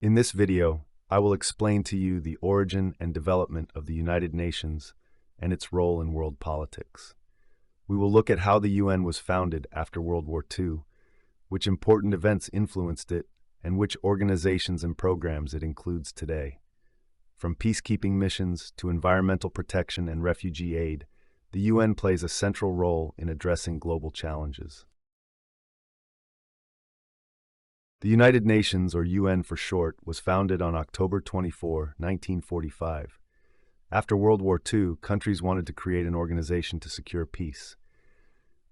In this video, I will explain to you the origin and development of the United Nations and its role in world politics. We will look at how the UN was founded after World War II, which important events influenced it, and which organizations and programs it includes today. From peacekeeping missions to environmental protection and refugee aid, the UN plays a central role in addressing global challenges. The United Nations, or UN for short, was founded on October 24, 1945. After World War II, countries wanted to create an organization to secure peace.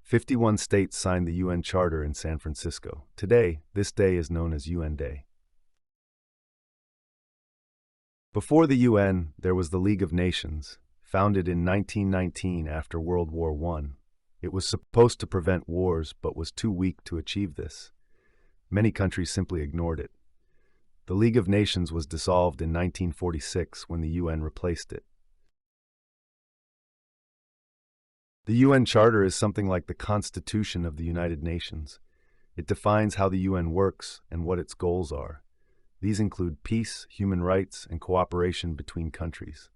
51 states signed the UN Charter in San Francisco. Today, this day is known as UN Day. Before the UN, there was the League of Nations, founded in 1919 after World War I. It was supposed to prevent wars, but was too weak to achieve this. Many countries simply ignored it. The League of Nations was dissolved in 1946 when the UN replaced it. The UN Charter is something like the Constitution of the United Nations. It defines how the UN works and what its goals are. These include peace, human rights, and cooperation between countries.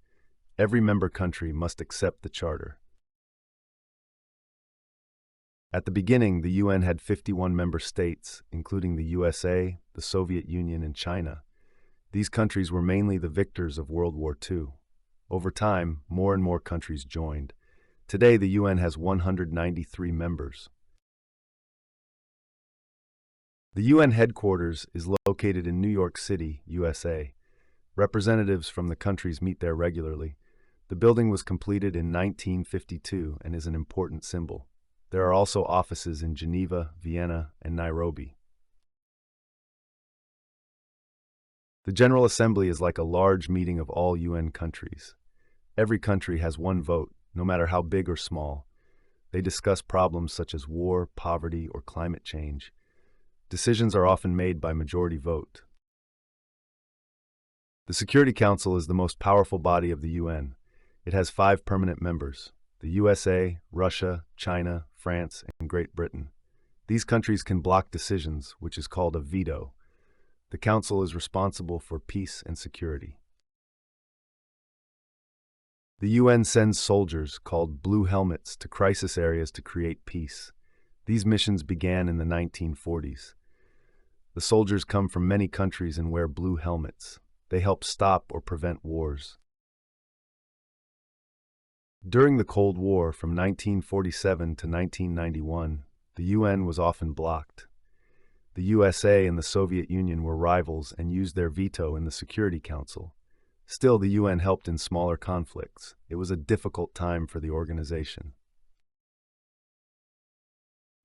Every member country must accept the Charter. At the beginning, the UN had 51 member states, including the USA, the Soviet Union, and China. These countries were mainly the victors of World War II. Over time, more and more countries joined. Today, the UN has 193 members. The UN headquarters is located in New York City, USA. Representatives from the countries meet there regularly. The building was completed in 1952 and is an important symbol. There are also offices in Geneva, Vienna, and Nairobi. The General Assembly is like a large meeting of all UN countries. Every country has one vote, no matter how big or small. They discuss problems such as war, poverty, or climate change. Decisions are often made by majority vote. The Security Council is the most powerful body of the UN. It has 5 permanent members: the USA, Russia, China, France, and Great Britain. These countries can block decisions, which is called a veto. The Council is responsible for peace and security. The UN sends soldiers, called Blue Helmets, to crisis areas to create peace. These missions began in the 1940s. The soldiers come from many countries and wear blue helmets. They help stop or prevent wars. During the Cold War, from 1947 to 1991, the UN was often blocked. The USA and the Soviet Union were rivals and used their veto in the Security Council. Still, the UN helped in smaller conflicts. It was a difficult time for the organization.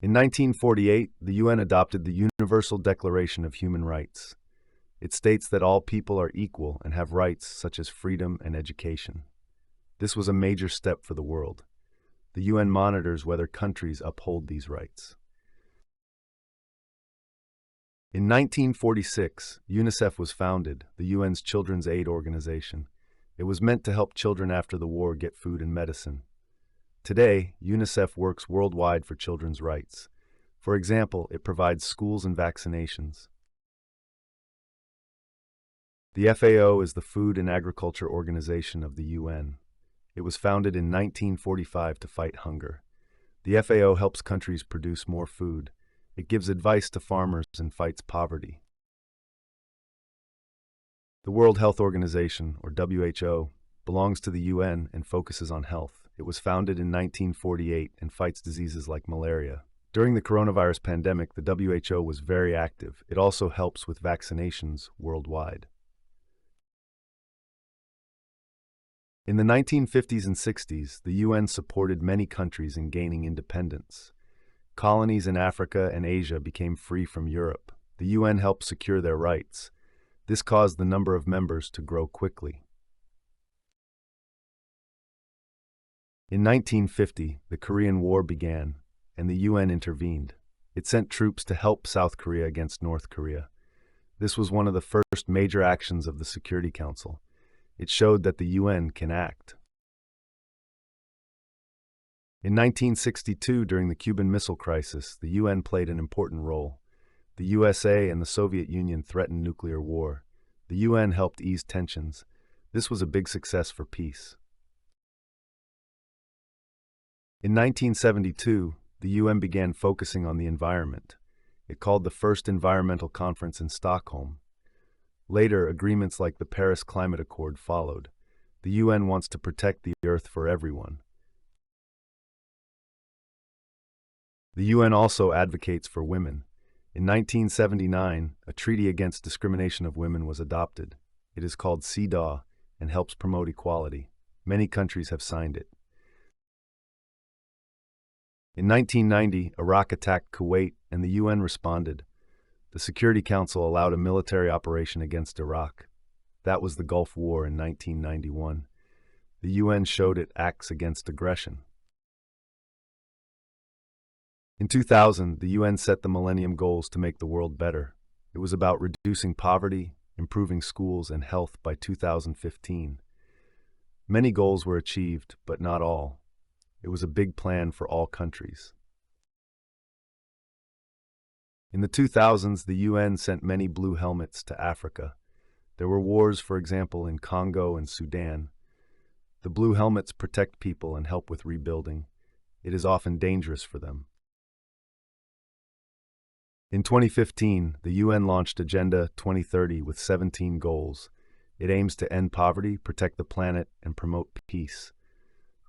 In 1948, the UN adopted the Universal Declaration of Human Rights. It states that all people are equal and have rights such as freedom and education. This was a major step for the world. The UN monitors whether countries uphold these rights. In 1946, UNICEF was founded, the UN's children's aid organization. It was meant to help children after the war get food and medicine. Today, UNICEF works worldwide for children's rights. For example, it provides schools and vaccinations. The FAO is the Food and Agriculture Organization of the UN. It was founded in 1945 to fight hunger. The FAO helps countries produce more food. It gives advice to farmers and fights poverty. The World Health Organization, or WHO, belongs to the UN and focuses on health. It was founded in 1948 and fights diseases like malaria. During the coronavirus pandemic, the WHO was very active. It also helps with vaccinations worldwide. In the 1950s and 60s, the UN supported many countries in gaining independence. Colonies in Africa and Asia became free from Europe. The UN helped secure their rights. This caused the number of members to grow quickly. In 1950, the Korean War began, and the UN intervened. It sent troops to help South Korea against North Korea. This was one of the first major actions of the Security Council. It showed that the UN can act. In 1962, during the Cuban Missile Crisis, the UN played an important role. The USA and the Soviet Union threatened nuclear war. The UN helped ease tensions. This was a big success for peace. In 1972, the UN began focusing on the environment. It called the first environmental conference in Stockholm. Later, agreements like the Paris Climate Accord followed. The UN wants to protect the Earth for everyone. The UN also advocates for women. In 1979, a treaty against discrimination of women was adopted. It is called CEDAW and helps promote equality. Many countries have signed it. In 1990, Iraq attacked Kuwait and the UN responded. The Security Council allowed a military operation against Iraq. That was the Gulf War in 1991. The UN showed it acts against aggression. In 2000, the UN set the Millennium Goals to make the world better. It was about reducing poverty, improving schools and health by 2015. Many goals were achieved, but not all. It was a big plan for all countries. In the 2000s, the UN sent many blue helmets to Africa. There were wars, for example, in Congo and Sudan. The blue helmets protect people and help with rebuilding. It is often dangerous for them. In 2015, the UN launched Agenda 2030 with 17 goals. It aims to end poverty, protect the planet, and promote peace.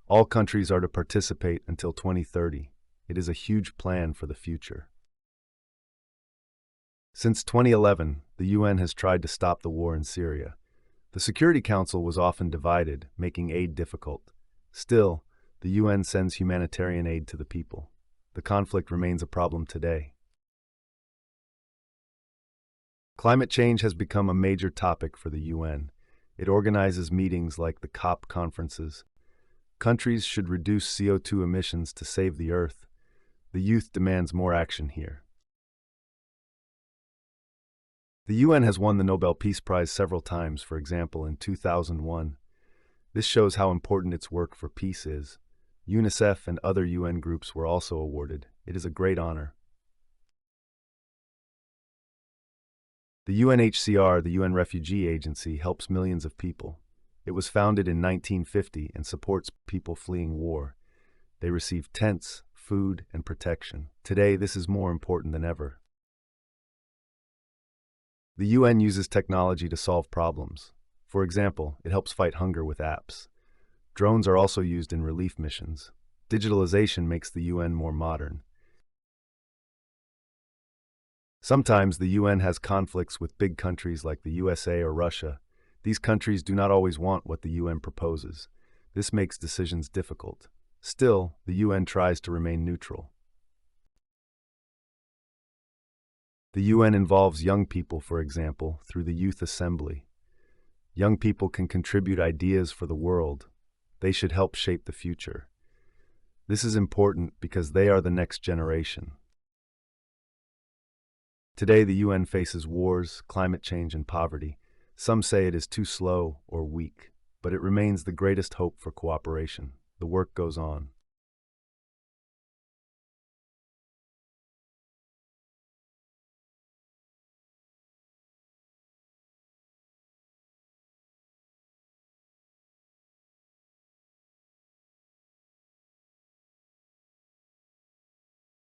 All countries are to participate until 2030. It is a huge plan for the future. Since 2011, the UN has tried to stop the war in Syria. The Security Council was often divided, making aid difficult. Still, the UN sends humanitarian aid to the people. The conflict remains a problem today. Climate change has become a major topic for the UN. It organizes meetings like the COP conferences. Countries should reduce CO2 emissions to save the Earth. The youth demands more action here. The UN has won the Nobel Peace Prize several times, for example, in 2001. This shows how important its work for peace is. UNICEF and other UN groups were also awarded. It is a great honor. The UNHCR, the UN Refugee Agency, helps millions of people. It was founded in 1950 and supports people fleeing war. They receive tents, food, and protection. Today, this is more important than ever. The UN uses technology to solve problems. For example, it helps fight hunger with apps. Drones are also used in relief missions. Digitalization makes the UN more modern. Sometimes the UN has conflicts with big countries like the USA or Russia. These countries do not always want what the UN proposes. This makes decisions difficult. Still, the UN tries to remain neutral. The UN involves young people, for example, through the Youth Assembly. Young people can contribute ideas for the world. They should help shape the future. This is important because they are the next generation. Today, the UN faces wars, climate change, and poverty. Some say it is too slow or weak, but it remains the greatest hope for cooperation. The work goes on.